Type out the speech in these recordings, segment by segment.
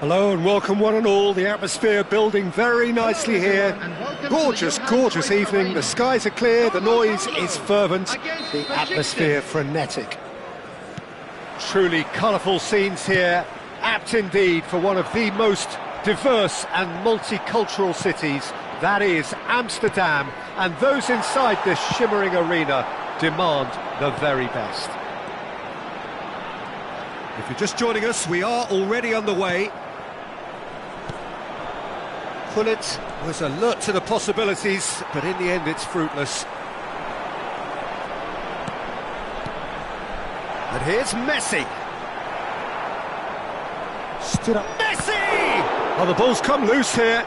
Hello and welcome one and all. The atmosphere building very nicely here. Gorgeous, gorgeous evening. The skies are clear, the noise is fervent, the atmosphere frenetic. Truly colourful scenes here, apt indeed for one of the most diverse and multicultural cities. That is Amsterdam, and those inside this shimmering arena demand the very best. If you're just joining us, we are already underway. Gullit was alert to the possibilities, but in the end it's fruitless. And here's Messi. Stood up. Messi! Oh, the ball's come loose here.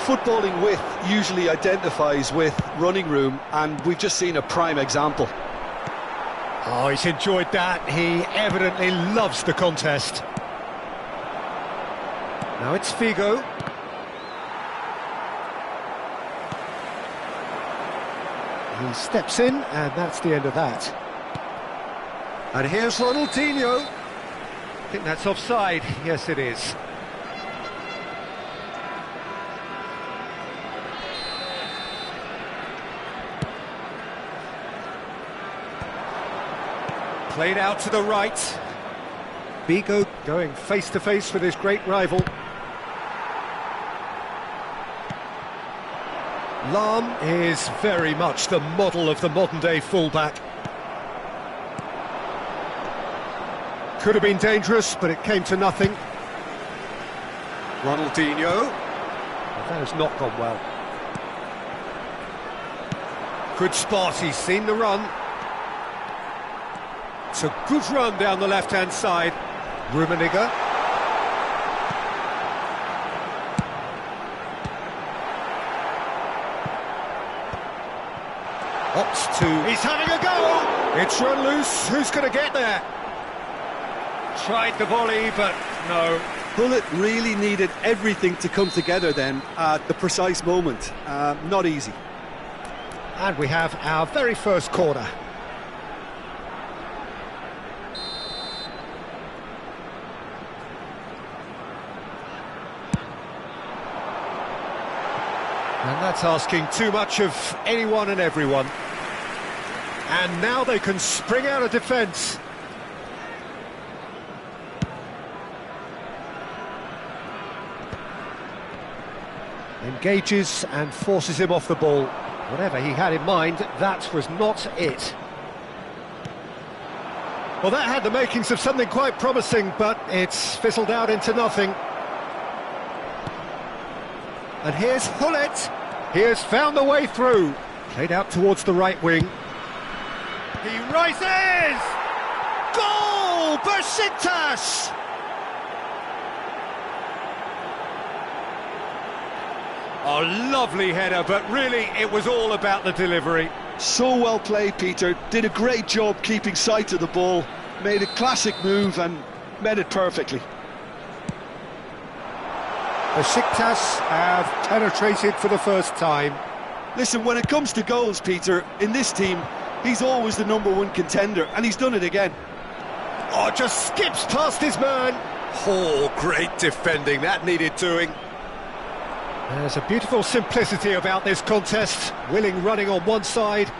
Footballing width usually identifies with running room, and we've just seen a prime example. Oh, he's enjoyed that. He evidently loves the contest. Now it's Figo. He steps in, and that's the end of that. And here's Ronaldinho. I think that's offside. Yes, it is. Played out to the right. Figo going face-to-face with his great rival. Lahm is very much the model of the modern-day fullback. Could have been dangerous, but it came to nothing. Ronaldinho. That has not gone well. Good spot, he's seen the run. It's a good run down the left-hand side. Rummenigge. Opts to... He's having a go! It's run loose. Who's going to get there? Tried the volley, but no. Gullit really needed everything to come together then at the precise moment. Not easy. And we have our very first corner. And that's asking too much of anyone and everyone. And now they can spring out of defence. Engages and forces him off the ball. Whatever he had in mind, that was not it. Well, that had the makings of something quite promising, but it's fizzled out into nothing. And here's Gullit. He has found the way through. Played out towards the right wing. He rises! Goal! Besiktas! Oh, lovely header, but really it was all about the delivery. So well played, Peter. Did a great job keeping sight of the ball. Made a classic move and met it perfectly. Besiktas have penetrated for the first time. Listen, when it comes to goals, Peter, in this team, he's always the #1 contender, and he's done it again. Oh, just skips past his man. Oh, great defending, that needed doing. There's a beautiful simplicity about this contest. Willing running on one side,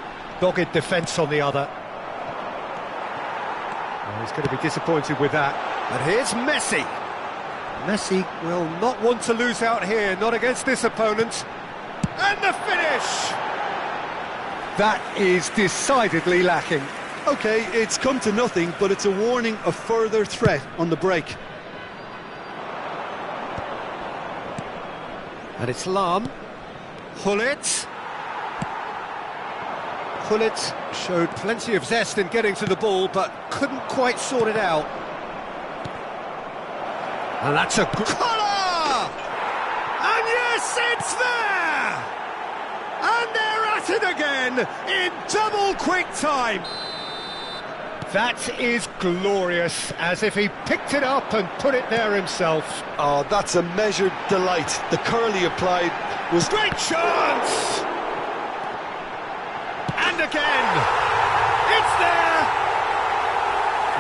dogged defence on the other. Oh, he's going to be disappointed with that. And here's Messi. Messi will not want to lose out here, not against this opponent. And the finish! That is decidedly lacking. OK, it's come to nothing, but it's a warning of further threat on the break. And it's Lahm. Gullit. Gullit showed plenty of zest in getting to the ball, but couldn't quite sort it out. And that's a good... Collar! And yes, it's there! And they're at it again in double quick time. That is glorious, as if he picked it up and put it there himself. Oh, that's a measured delight. The curl he applied was... Great chance! And again! It's there!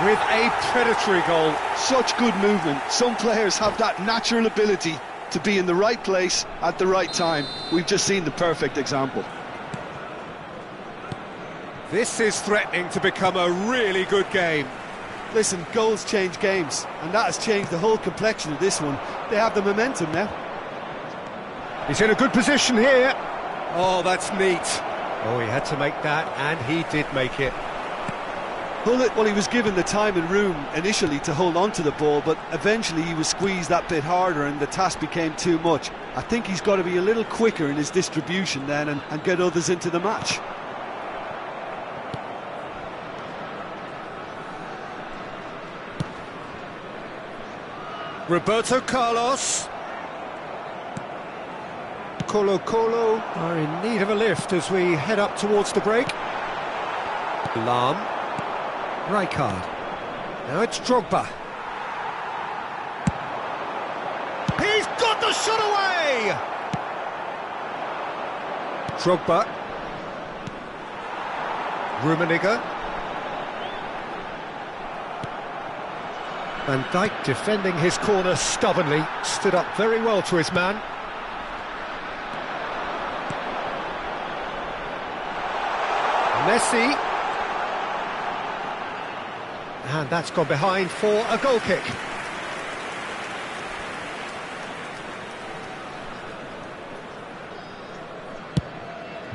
With a predatory goal. Such good movement. Some players have that natural ability to be in the right place at the right time. We've just seen the perfect example. This is threatening to become a really good game. Listen, goals change games, and that has changed the whole complexion of this one. They have the momentum now. He's in a good position here. Oh, that's neat. Oh, he had to make that, and he did make it. Well, he was given the time and room initially to hold on to the ball, but eventually he was squeezed that bit harder and the task became too much. I think he's got to be a little quicker in his distribution then and get others into the match. Roberto Carlos. Colo are in need of a lift as we head up towards the break. Lahm. Rijkaard. Now it's Drogba. He's got the shot away! Drogba. Rummenigge. Van Dijk defending his corner stubbornly, stood up very well to his man. Messi. And that's gone behind for a goal kick.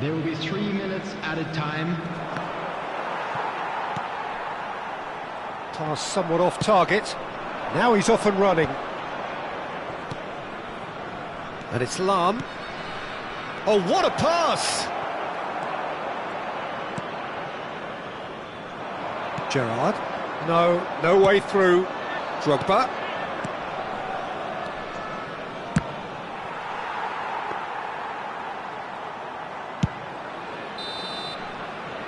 There will be 3 minutes added time. Pass somewhat off target. Now he's off and running. And it's Lahm. Oh, what a pass! Gerrard. No way through. Drogba.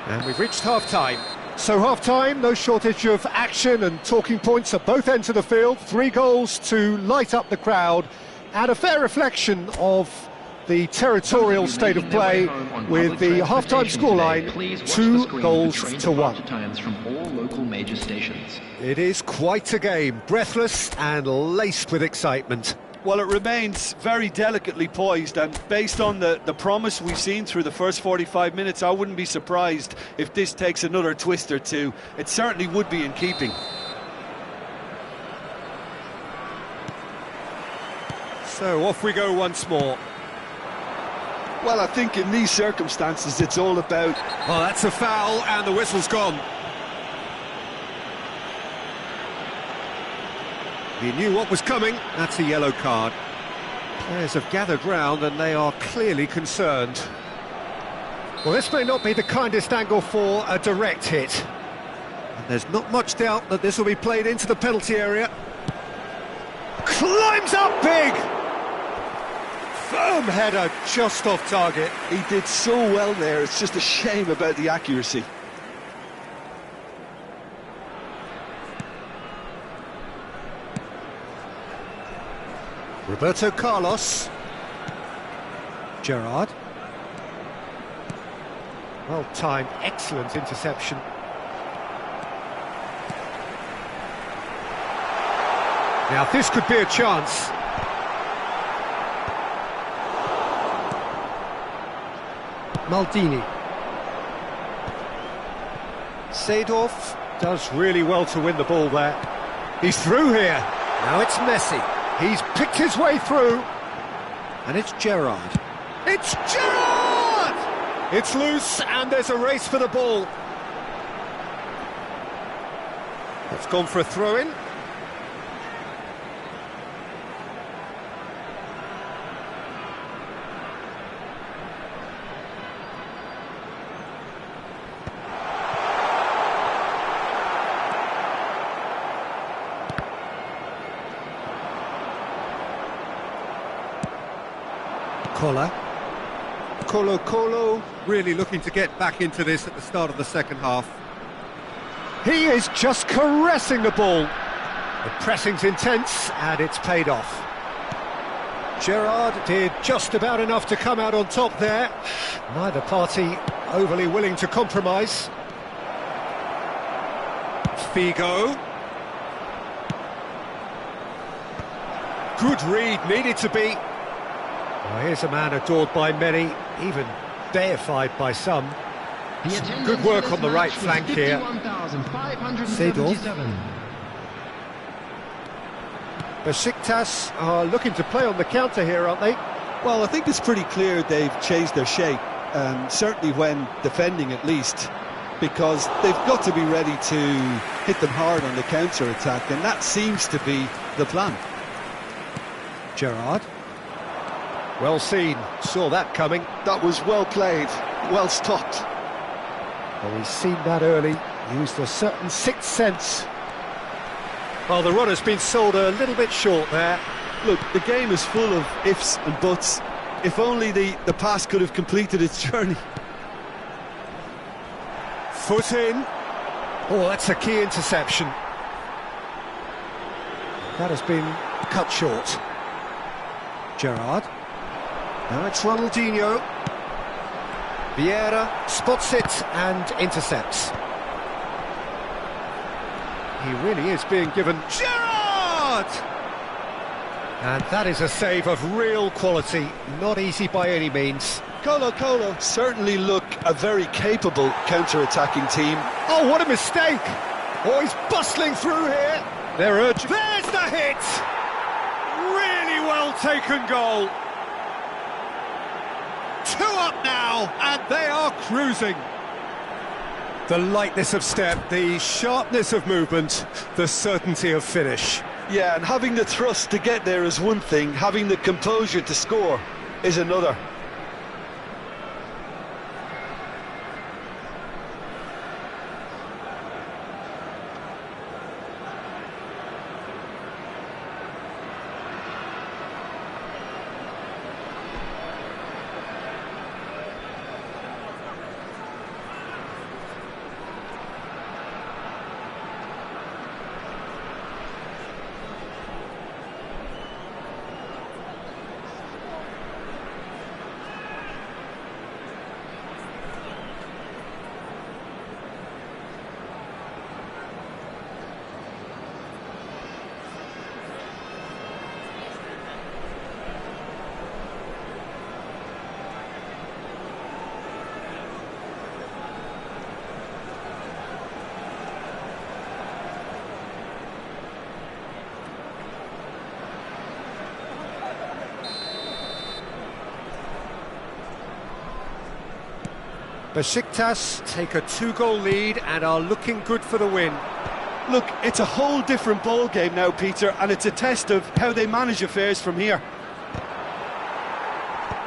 And we've reached half-time. So half-time, no shortage of action and talking points at both ends of the field. 3 goals to light up the crowd, and a fair reflection of the territorial state of play, with the half-time scoreline 2-1. From all local major stations. It is quite a game, breathless and laced with excitement. Well, it remains very delicately poised, and based on the promise we've seen through the first 45 minutes, I wouldn't be surprised if this takes another twist or two. It certainly would be in keeping. So off we go once more. Well, I think in these circumstances it's all about... Oh, that's a foul, and the whistle's gone. He knew what was coming. That's a yellow card. Players have gathered round and they are clearly concerned. Well, this may not be the kindest angle for a direct hit. And there's not much doubt that this will be played into the penalty area. Climbs up big! Firm header, just off target. He did so well there, it's just a shame about the accuracy. Roberto Carlos. Gerrard. Well timed, excellent interception. Now this could be a chance. Maldini. Seedorf does really well to win the ball there. He's through here. Now it's Messi. He's picked his way through. And it's Gerrard. It's Gerrard! It's loose and there's a race for the ball. It's gone for a throw-in. Colo really looking to get back into this at the start of the second half. He is just caressing the ball. The pressing's intense and it's paid off. Gerrard did just about enough to come out on top there. Neither party overly willing to compromise. Figo. Good read, needed to be. Well, here's a man adored by many, even deified by some. Good work on the right flank here. Seedorf. Besiktas are looking to play on the counter here, aren't they? Well, I think it's pretty clear they've changed their shape, certainly when defending at least, because they've got to be ready to hit them hard on the counter-attack, and that seems to be the plan. Gerrard. Well seen, saw that coming. That was well played, well stopped. Well, he's seen that early, used a certain sixth sense. Well, the runner's been sold a little bit short there. Look, the game is full of ifs and buts. If only the pass could have completed its journey. Foot in. Oh, that's a key interception. That has been cut short. Gerrard. Now it's Ronaldinho. Vieira spots it and intercepts. He really is being given... Gerrard! And that is a save of real quality, not easy by any means. Colo certainly look a very capable counter-attacking team. Oh, what a mistake! Oh, he's bustling through here. They're urging... There's the hit! Really well taken goal. 2 up now, and they are cruising. The lightness of step, the sharpness of movement, the certainty of finish. Yeah, and having the thrust to get there is one thing, having the composure to score is another. Besiktas take a 2-goal lead and are looking good for the win. Look, it's a whole different ball game now, Peter, and it's a test of how they manage affairs from here.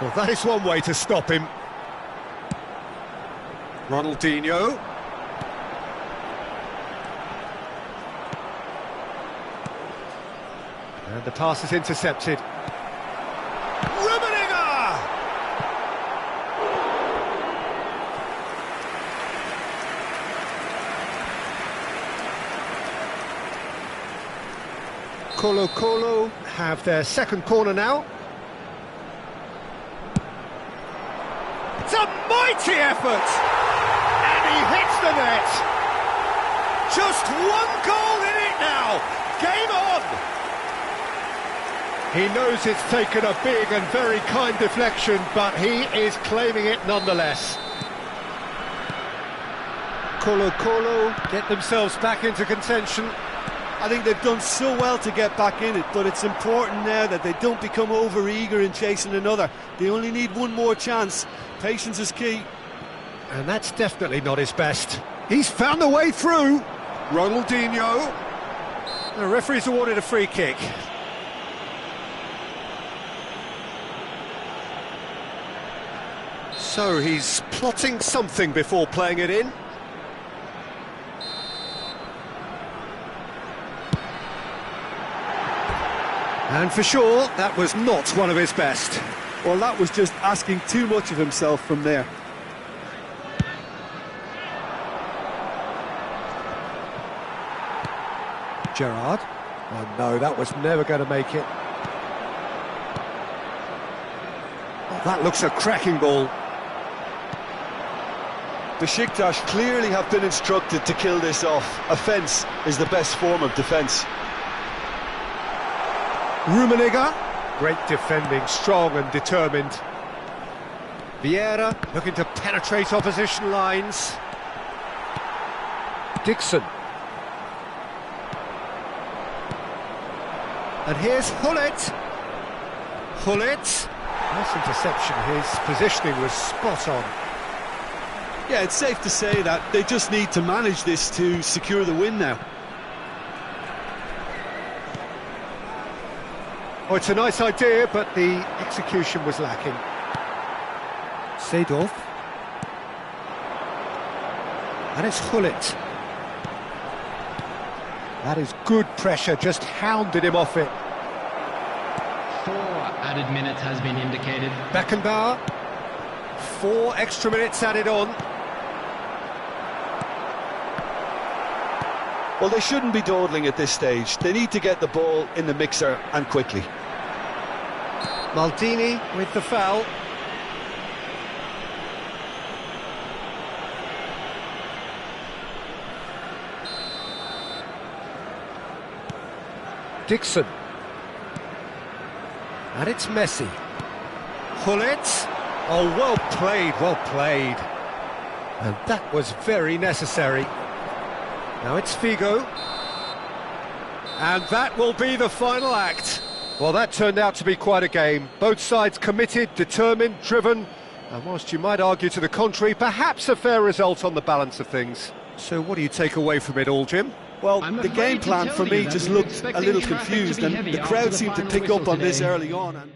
Well, that is one way to stop him. Ronaldinho. And the pass is intercepted. Colo have their second corner now. It's a mighty effort! And he hits the net! Just 1 goal in it now! Game on! He knows it's taken a big and very kind deflection, but he is claiming it nonetheless. Colo get themselves back into contention. I think they've done so well to get back in it, but it's important now that they don't become over-eager in chasing another. They only need one more chance. Patience is key. And that's definitely not his best. He's found the way through. Ronaldinho. The referee's awarded a free kick. So he's plotting something before playing it in. And for sure, that was not one of his best. Well, that was just asking too much of himself from there. Gerrard. Oh no, that was never going to make it. Oh, that looks a cracking ball. Besiktas clearly have been instructed to kill this off. Offence is the best form of defence. Rummenigge, great defending, strong and determined. Vieira looking to penetrate opposition lines. Dixon. And here's Hullet. Hullet. Nice interception, his positioning was spot on. Yeah, it's safe to say that they just need to manage this to secure the win now. Oh, it's a nice idea, but the execution was lacking. Seedorf. And it's Hullet. That is good pressure, just hounded him off it. 4 added minutes has been indicated. Beckenbauer. 4 extra minutes added on. Well, they shouldn't be dawdling at this stage. They need to get the ball in the mixer and quickly. Maldini with the foul. Dixon. And it's Messi. Hullet. Oh, well played, well played. And that was very necessary. Now it's Figo. And that will be the final act. Well, that turned out to be quite a game. Both sides committed, determined, driven. And whilst you might argue to the contrary, perhaps a fair result on the balance of things. So what do you take away from it all, Jim? Well, the game plan for me just looked a little confused, and the crowd seemed to pick up on this early on.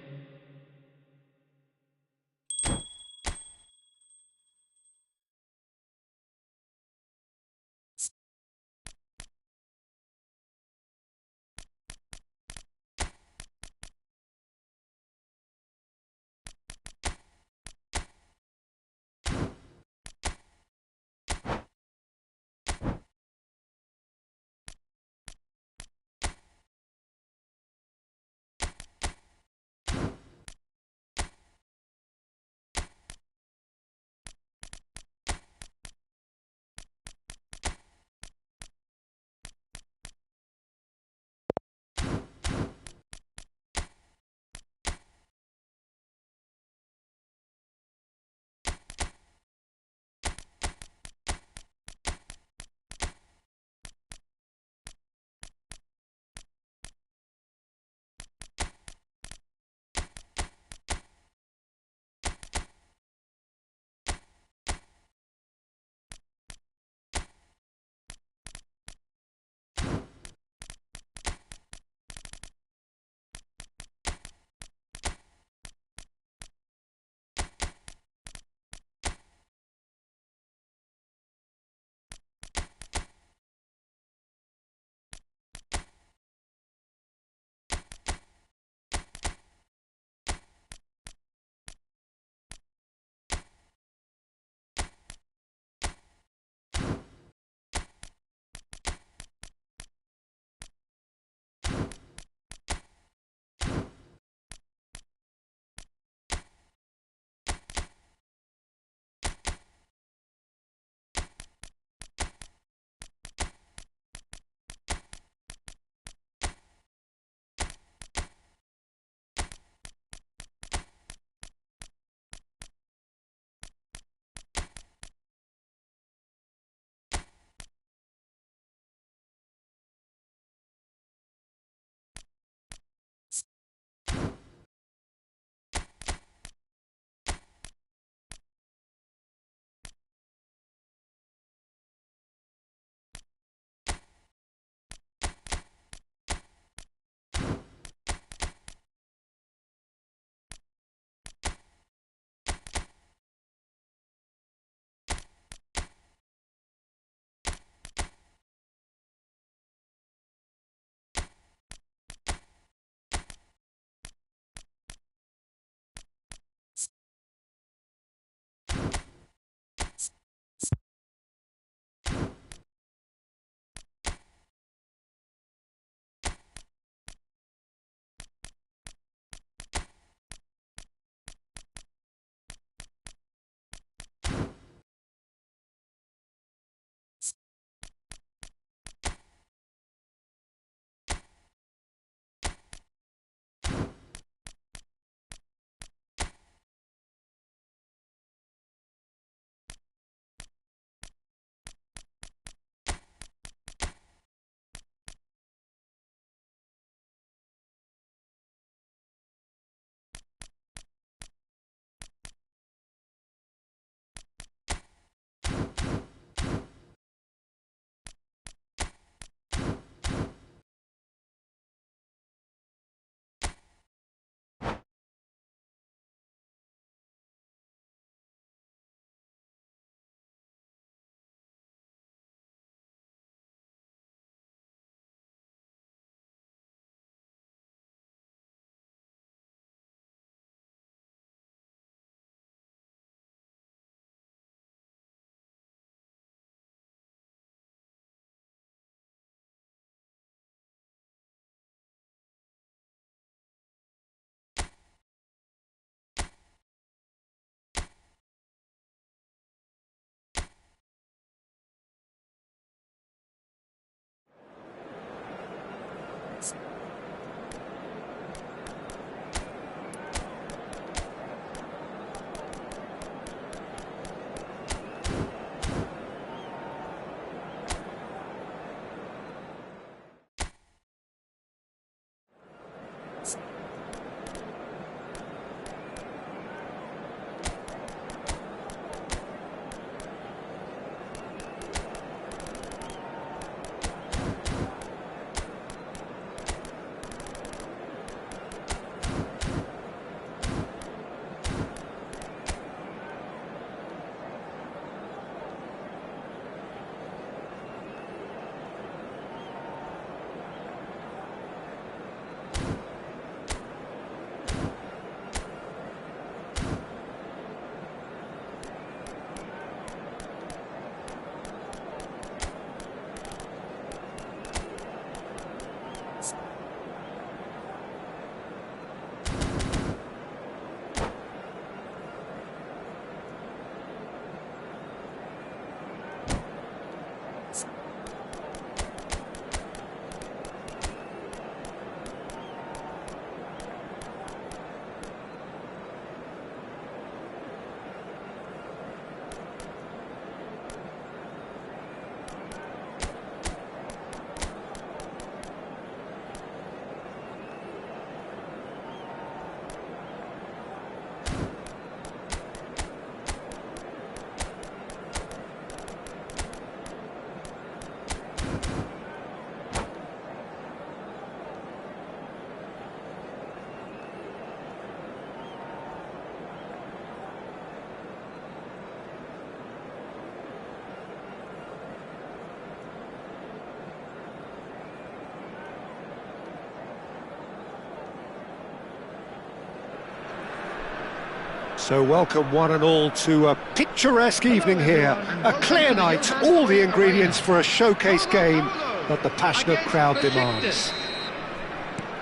So welcome one and all to a picturesque evening here. A clear night, all the ingredients for a showcase game that the passionate crowd demands.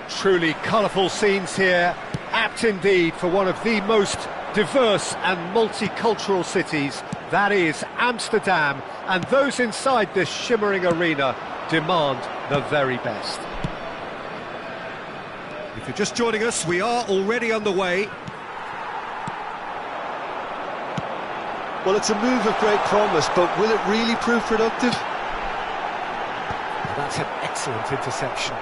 Truly colourful scenes here, apt indeed for one of the most diverse and multicultural cities, that is Amsterdam, and those inside this shimmering arena demand the very best. If you're just joining us, we are already underway. Well, it's a move of great promise, but will it really prove productive? That's an excellent interception.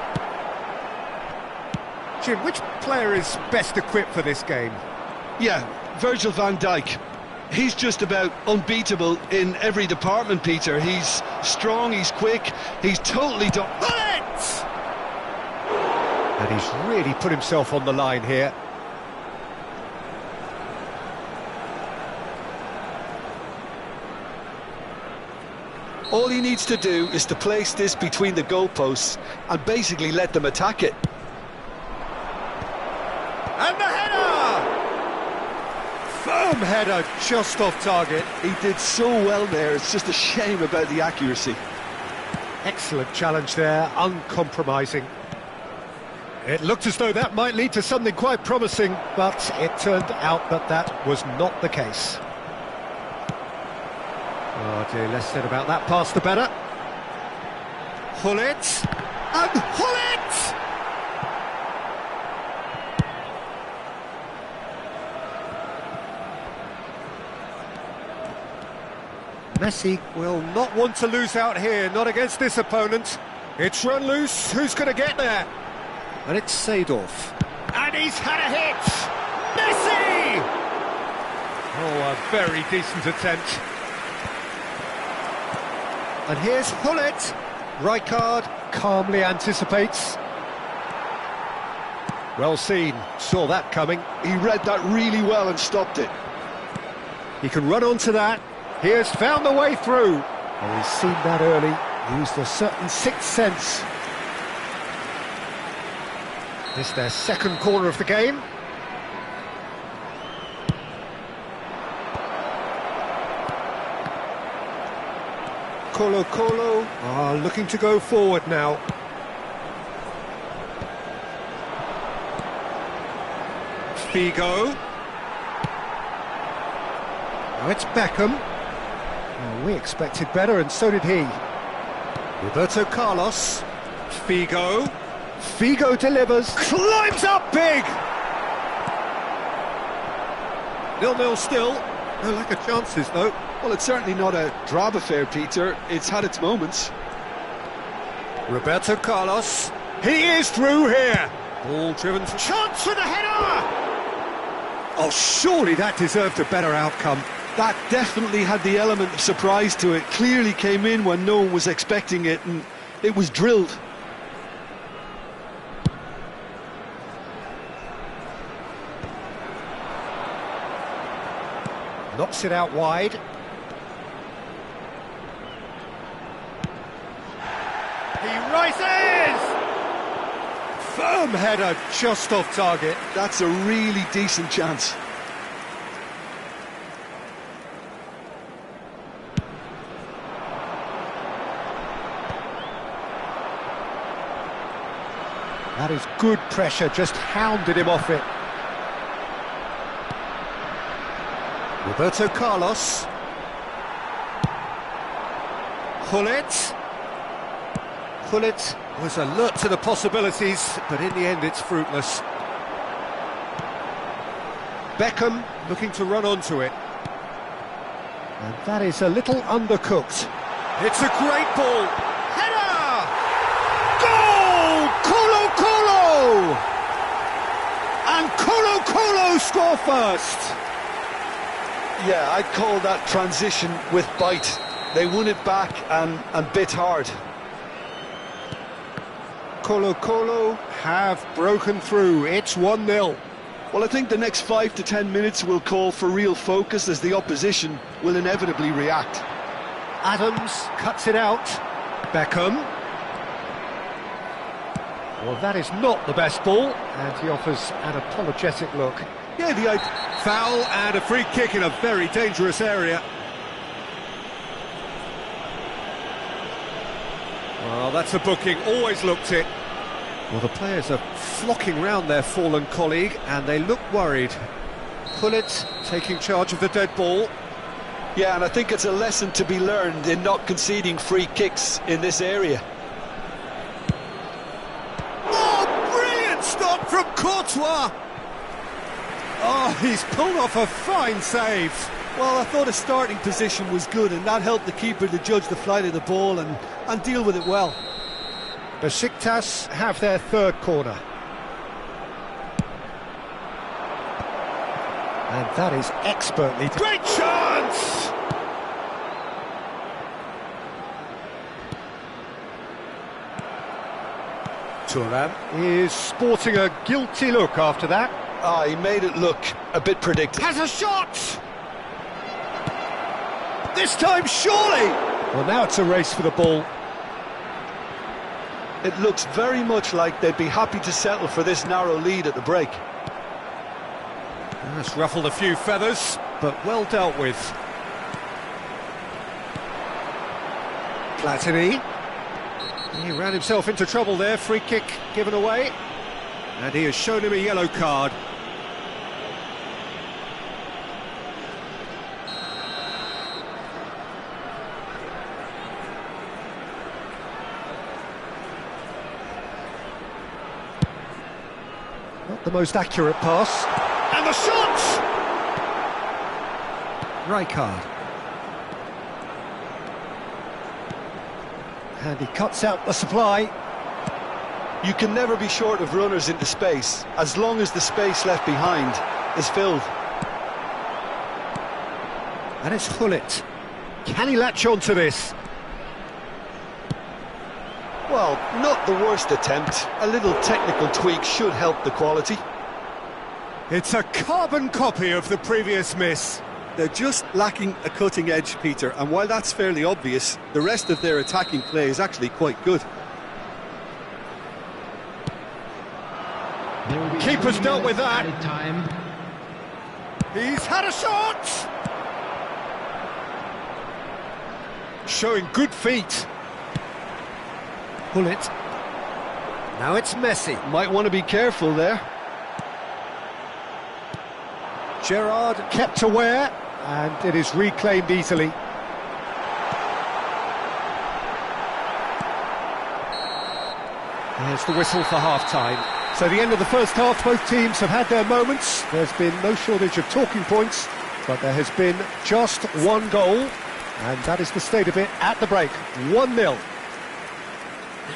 Jim, which player is best equipped for this game? Yeah, Virgil van Dijk. He's just about unbeatable in every department, Peter. He's strong, he's quick, he's totally done. Bullet! And he's really put himself on the line here. All he needs to do is to place this between the goalposts and basically let them attack it. And the header! Firm header, just off target. He did so well there, it's just a shame about the accuracy. Excellent challenge there, uncompromising. It looked as though that might lead to something quite promising, but it turned out that that was not the case. Oh dear, less said about that pass the better. Hullet! And Hullet! Messi will not want to lose out here, not against this opponent. It's run loose, who's going to get there? And it's Seedorf. And he's had a hit! Messi! Oh, a very decent attempt. And here's Hullet. Rijkaard calmly anticipates. Well seen, saw that coming. He read that really well and stopped it. He can run onto that. He has found the way through. Oh, he's seen that early, used a certain sixth sense. This their second corner of the game. Colo are looking to go forward now. Figo. Now it's Beckham. Oh, we expected better, and so did he. Roberto Carlos. Figo. Figo delivers. Climbs up big! 0-0 still. No lack of chances, though. Well, it's certainly not a drab affair, Peter. It's had its moments. Roberto Carlos. He is through here. Ball driven. Chance for the header! Oh, surely that deserved a better outcome. That definitely had the element of surprise to it. Clearly came in when no one was expecting it, and it was drilled. Knocks it out wide. He rises! Firm header, just off target. That's a really decent chance. That is good pressure, just hounded him off it. Roberto Carlos. Hullet. Hullet was alert to the possibilities, but in the end it's fruitless. Beckham looking to run onto it. And that is a little undercooked. It's a great ball. Header! Goal! Colo! And Colo score first. Yeah, I'd call that transition with bite. They won it back and bit hard. Colo have broken through. It's 1-0. Well, I think the next 5 to 10 minutes will call for real focus, as the opposition will inevitably react. Adams cuts it out. Beckham. Well, that is not the best ball, and he offers an apologetic look. Yeah, foul and a free kick in a very dangerous area. Well, that's a booking, always looked it. Well, the players are flocking round their fallen colleague and they look worried. Pullet taking charge of the dead ball. Yeah, and I think it's a lesson to be learned in not conceding free kicks in this area. Oh, brilliant stop from Courtois! Oh, he's pulled off a fine save. Well, I thought his starting position was good, and that helped the keeper to judge the flight of the ball and deal with it well. Besiktas have their third corner. And that is expertly... Great chance! Thuram is sporting a guilty look after that. He made it look a bit predictable. Has a shot! This time, surely! Well, now it's a race for the ball. It looks very much like they'd be happy to settle for this narrow lead at the break. That's ruffled a few feathers, but well dealt with. Platini. He ran himself into trouble there, free kick given away. And he has shown him a yellow card. Not the most accurate pass. And the shot! Rijkaard. And he cuts out the supply. You can never be short of runners into space, as long as the space left behind is filled. And it's Gullit. Can he latch on to this? Well, not the worst attempt. A little technical tweak should help the quality. It's a carbon copy of the previous miss. They're just lacking a cutting edge, Peter, and while that's fairly obvious, the rest of their attacking play is actually quite good. Keeper's dealt with that. He's had a shot! Showing good feet. Gullit. Now it's Messi. Might want to be careful there. Gerrard kept aware, and it is reclaimed easily. There's the whistle for half-time. So the end of the first half, both teams have had their moments. There's been no shortage of talking points, but there has been just one goal, and that is the state of it at the break. 1-0.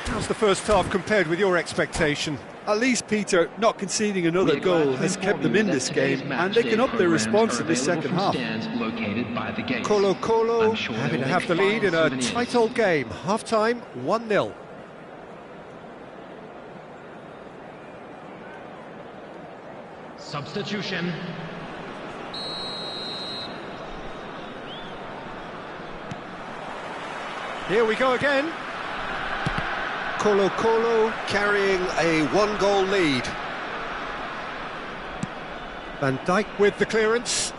How's the first half compared with your expectation? At least, Peter, not conceding another goal has kept them in this game, and they can up their response in this second half. Colo-Colo having to have the lead in a tight old game. Half-time, 1-0. Substitution. Here we go again. Colo-Colo carrying a one-goal lead. Van Dijk with the clearance.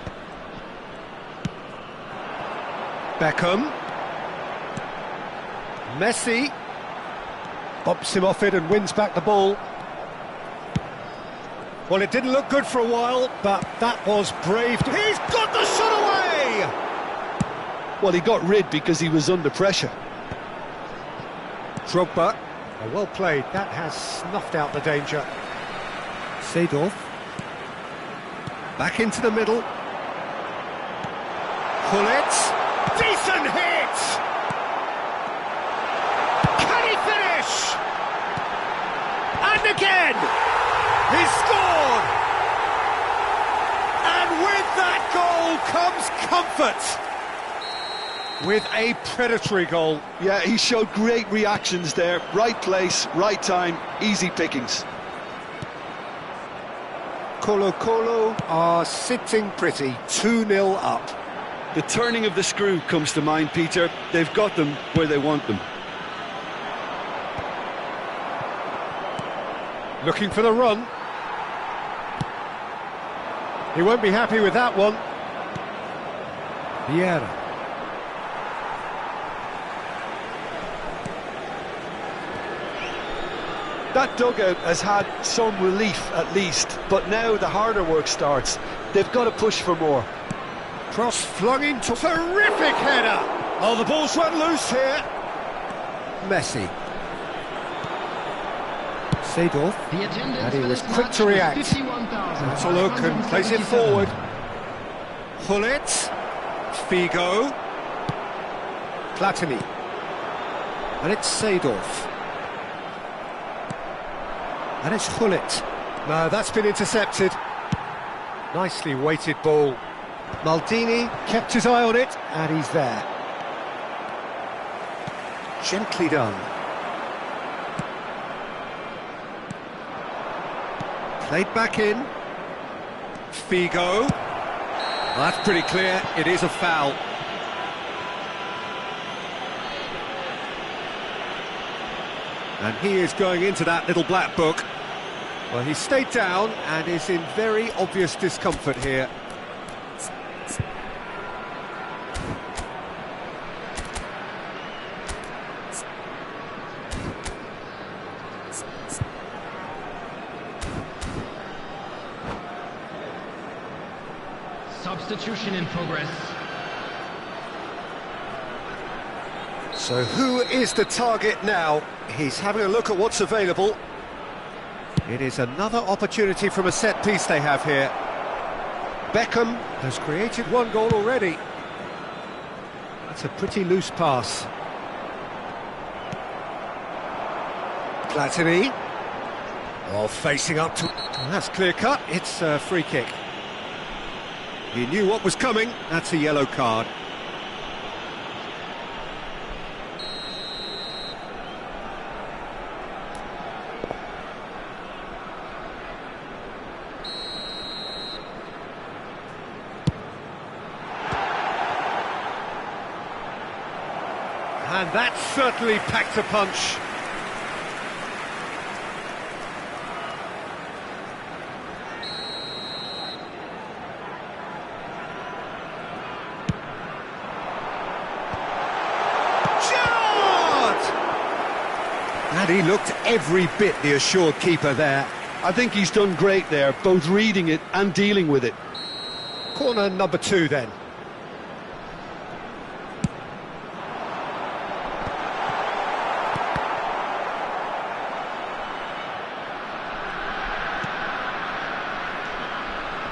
Beckham. Messi. Bumps him off it and wins back the ball. Well, it didn't look good for a while, but that was brave. He's got the shot away! Well, he got rid because he was under pressure. Drogba. Well played. That has snuffed out the danger. Seedorf. Back into the middle. Gullit. Decent hit! Can he finish? And again! He scored! And with that goal comes comfort. With a predatory goal. Yeah, he showed great reactions there. Right place, right time, easy pickings. Colo-Colo are sitting pretty, 2-0 up. The turning of the screw comes to mind, Peter. They've got them where they want them. Looking for the run. He won't be happy with that one. Vieira. That dugout has had some relief at least, but now the harder work starts. They've got to push for more. Cross flung into terrific header. Oh, the ball's run loose here. Messi. Seedorf. And he was quick to react. That's a look and plays it forward. Hullet. Figo. Platini. And it's Seedorf. And it's Hullet. No, that's been intercepted. Nicely weighted ball. Maldini kept his eye on it, and he's there. Gently done. Played back in. Figo. Well, that's pretty clear, it is a foul. And he is going into that little black book. Well, he stayed down and is in very obvious discomfort here. Substitution in progress. So who is the target now? He's having a look at what's available. It is another opportunity from a set piece they have here. Beckham has created one goal already. That's a pretty loose pass. Platini. Oh, facing up to... That's clear cut, it's a free kick. He knew what was coming, that's a yellow card. And that certainly packed a punch. And he looked every bit the assured keeper there. I think he's done great there, both reading it and dealing with it. Corner number 2 then.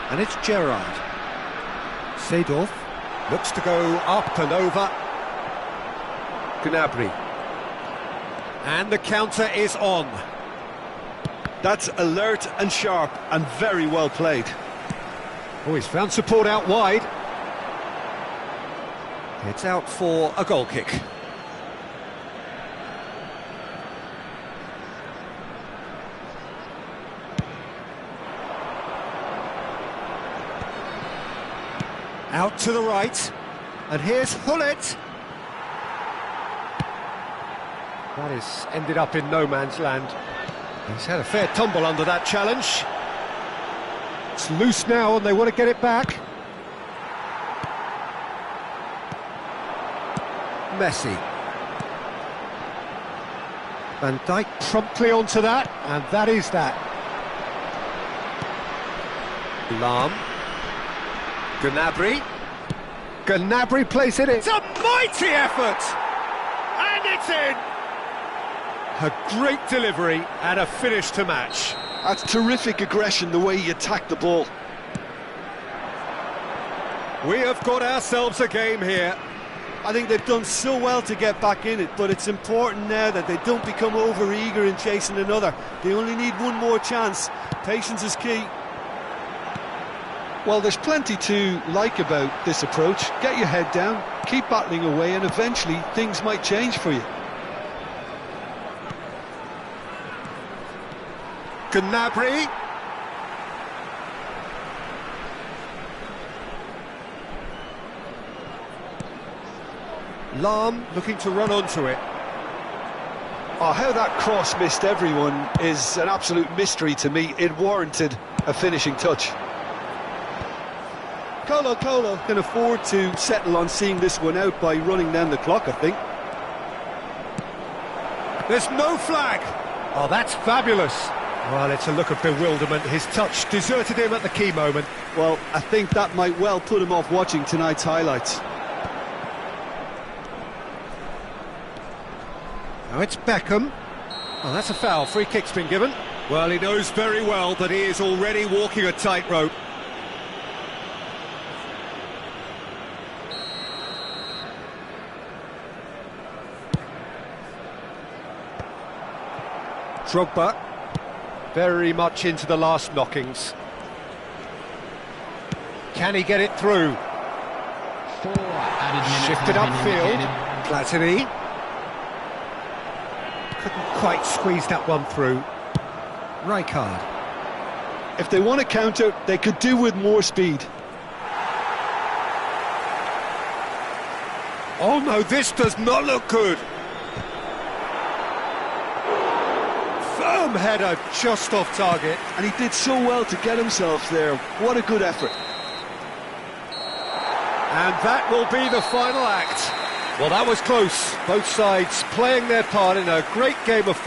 And it's Gerrard. Seedorf looks to go up and over. Gnabry. And the counter is on. That's alert and sharp and very well played. Oh, he's found support out wide. It's out for a goal kick. Out to the right. And here's Hullet. That has ended up in no man's land. He's had a fair tumble under that challenge. It's loose now and they want to get it back. Messi. Van Dijk promptly onto that, and that is that. Lahm. Gnabry. Gnabry plays it in. It's a mighty effort! And it's in! A great delivery and a finish to match. That's terrific aggression, the way he attacked the ball. We have got ourselves a game here. I think they've done so well to get back in it, but it's important now that they don't become over-eager in chasing another. They only need one more chance. Patience is key. Well, there's plenty to like about this approach. Get your head down, keep battling away, and eventually things might change for you. Gnabry. Lahm looking to run onto it. Oh, how that cross missed everyone is an absolute mystery to me. It warranted a finishing touch. Colo can afford to settle on seeing this one out by running down the clock, I think. There's no flag. Oh, that's fabulous. Well, it's a look of bewilderment. His touch deserted him at the key moment. Well, I think that might well put him off watching tonight's highlights. Now it's Beckham. Oh, that's a foul. Free kick's been given. Well, he knows very well that he is already walking a tightrope. Drogba, very much into the last knockings. Can he get it through? 4 added minutes. Shifted have been upfield. indicated. Platini. Couldn't quite squeeze that one through. Rijkaard. If they want to counter, they could do with more speed. Oh no, this does not look good. Firm header just off target. And he did so well to get himself there. What a good effort. And that will be the final act. Well, that was close. Both sides playing their part in a great game of football.